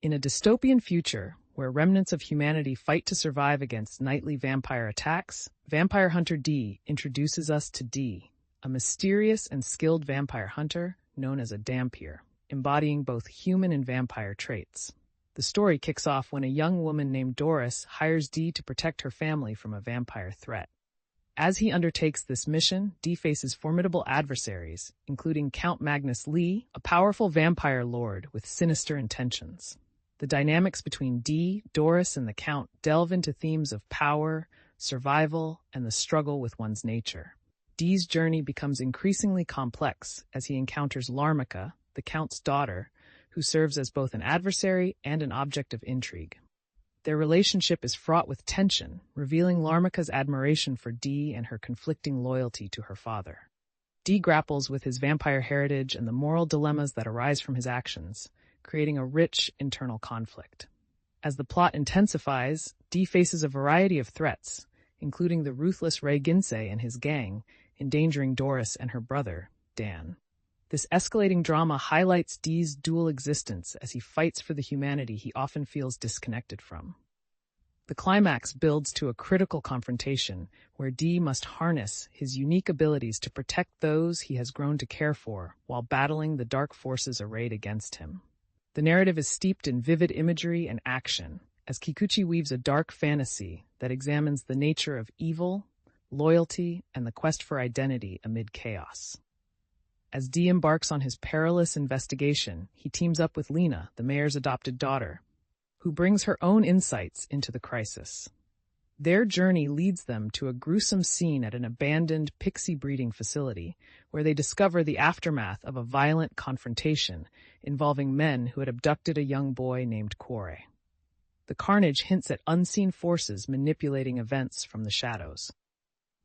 In a dystopian future, where remnants of humanity fight to survive against nightly vampire attacks, Vampire Hunter D introduces us to D, a mysterious and skilled vampire hunter known as a Dhampir, embodying both human and vampire traits. The story kicks off when a young woman named Doris hires D to protect her family from a vampire threat. As he undertakes this mission, D faces formidable adversaries, including Count Magnus Lee, a powerful vampire lord with sinister intentions. The dynamics between D, Doris, and the Count delve into themes of power, survival, and the struggle with one's nature. D's journey becomes increasingly complex as he encounters Larmika, the Count's daughter, who serves as both an adversary and an object of intrigue. Their relationship is fraught with tension, revealing Larmika's admiration for D and her conflicting loyalty to her father. D grapples with his vampire heritage and the moral dilemmas that arise from his actions, creating a rich internal conflict. As the plot intensifies, D faces a variety of threats, including the ruthless Ray Ginsei and his gang, endangering Doris and her brother, Dan. This escalating drama highlights D's dual existence as he fights for the humanity he often feels disconnected from. The climax builds to a critical confrontation where D must harness his unique abilities to protect those he has grown to care for while battling the dark forces arrayed against him. The narrative is steeped in vivid imagery and action, as Kikuchi weaves a dark fantasy that examines the nature of evil, loyalty, and the quest for identity amid chaos. As D embarks on his perilous investigation, he teams up with Lena, the mayor's adopted daughter, who brings her own insights into the crisis. Their journey leads them to a gruesome scene at an abandoned pixie breeding facility, where they discover the aftermath of a violent confrontation involving men who had abducted a young boy named Kore. The carnage hints at unseen forces manipulating events from the shadows.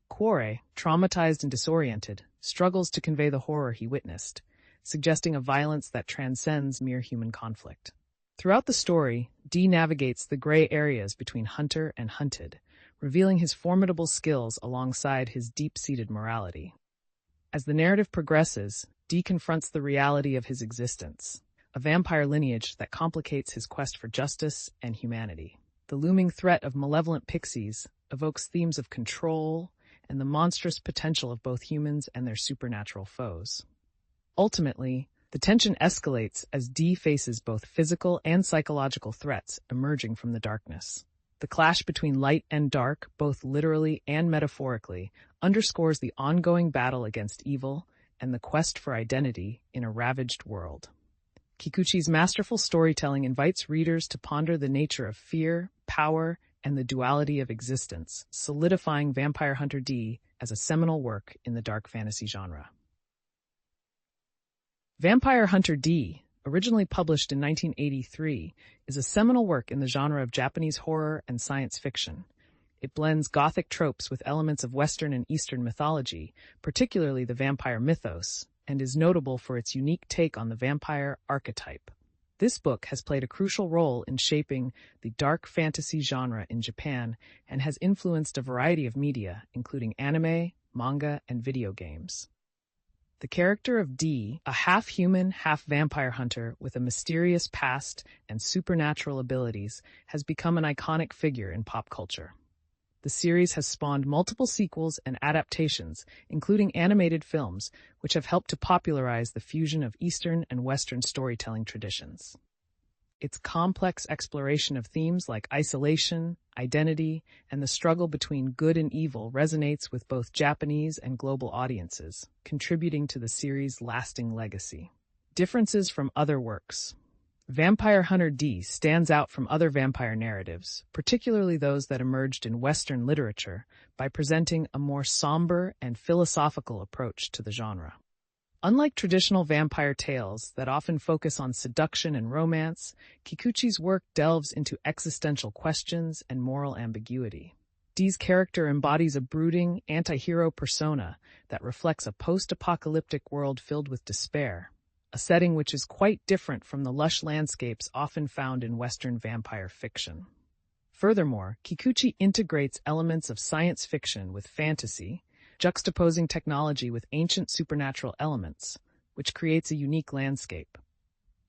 Kore, traumatized and disoriented, struggles to convey the horror he witnessed, suggesting a violence that transcends mere human conflict. Throughout the story, D navigates the gray areas between hunter and hunted, revealing his formidable skills alongside his deep-seated morality. As the narrative progresses, D confronts the reality of his existence, a vampire lineage that complicates his quest for justice and humanity. The looming threat of malevolent pixies evokes themes of control and the monstrous potential of both humans and their supernatural foes. Ultimately, the tension escalates as D faces both physical and psychological threats emerging from the darkness. The clash between light and dark, both literally and metaphorically, underscores the ongoing battle against evil and the quest for identity in a ravaged world. Kikuchi's masterful storytelling invites readers to ponder the nature of fear, power, and the duality of existence, solidifying Vampire Hunter D as a seminal work in the dark fantasy genre. Vampire Hunter D, originally published in 1983, is a seminal work in the genre of Japanese horror and science fiction. It blends Gothic tropes with elements of Western and Eastern mythology, particularly the vampire mythos, and is notable for its unique take on the vampire archetype. This book has played a crucial role in shaping the dark fantasy genre in Japan and has influenced a variety of media, including anime, manga, and video games. The character of D, a half-human, half-vampire hunter with a mysterious past and supernatural abilities, has become an iconic figure in pop culture. The series has spawned multiple sequels and adaptations, including animated films, which have helped to popularize the fusion of Eastern and Western storytelling traditions. Its complex exploration of themes like isolation, identity, and the struggle between good and evil resonates with both Japanese and global audiences, contributing to the series' lasting legacy. Differences from other works. Vampire Hunter D stands out from other vampire narratives, particularly those that emerged in Western literature, by presenting a more somber and philosophical approach to the genre. Unlike traditional vampire tales that often focus on seduction and romance, Kikuchi's work delves into existential questions and moral ambiguity. D's character embodies a brooding, anti-hero persona that reflects a post-apocalyptic world filled with despair, a setting which is quite different from the lush landscapes often found in Western vampire fiction. Furthermore, Kikuchi integrates elements of science fiction with fantasy, juxtaposing technology with ancient supernatural elements, which creates a unique landscape.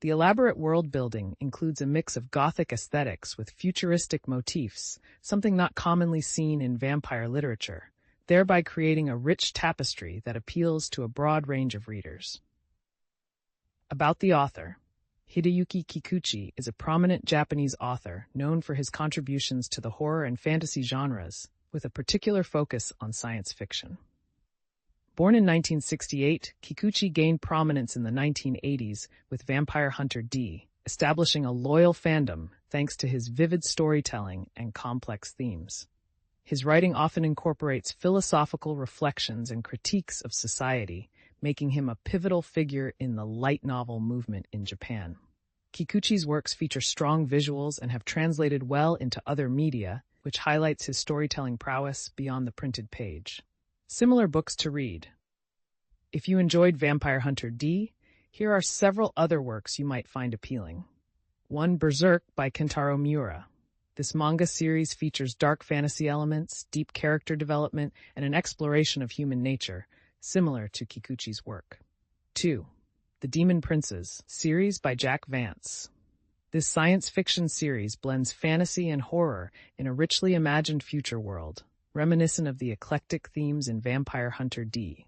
The elaborate world building includes a mix of Gothic aesthetics with futuristic motifs, something not commonly seen in vampire literature, thereby creating a rich tapestry that appeals to a broad range of readers. About the author. Hideyuki Kikuchi is a prominent Japanese author known for his contributions to the horror and fantasy genres, with a particular focus on science fiction. Born in 1968, Kikuchi gained prominence in the 1980s with Vampire Hunter D, establishing a loyal fandom thanks to his vivid storytelling and complex themes. His writing often incorporates philosophical reflections and critiques of society, making him a pivotal figure in the light novel movement in Japan. Kikuchi's works feature strong visuals and have translated well into other media, which highlights his storytelling prowess beyond the printed page. Similar books to read. If you enjoyed Vampire Hunter D, here are several other works you might find appealing. 1. Berserk by Kentaro Miura. This manga series features dark fantasy elements, deep character development, and an exploration of human nature, similar to Kikuchi's work. 2. The Demon Princes series by Jack Vance. This science fiction series blends fantasy and horror in a richly imagined future world, reminiscent of the eclectic themes in Vampire Hunter D.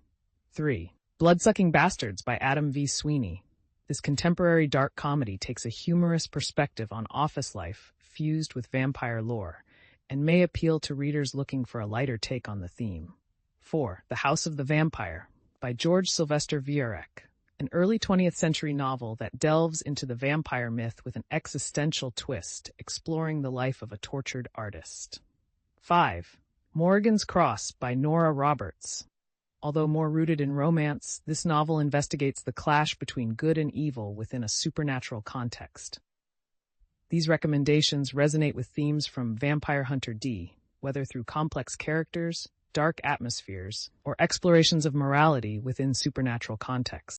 3. Bloodsucking Bastards by Adam V. Sweeney. This contemporary dark comedy takes a humorous perspective on office life fused with vampire lore, and may appeal to readers looking for a lighter take on the theme. 4. The House of the Vampire by George Sylvester Viereck, an early 20th century novel that delves into the vampire myth with an existential twist, exploring the life of a tortured artist. 5. Morrigan's Cross by Nora Roberts. Although more rooted in romance, this novel investigates the clash between good and evil within a supernatural context. These recommendations resonate with themes from Vampire Hunter D, whether through complex characters, dark atmospheres, or explorations of morality within supernatural contexts.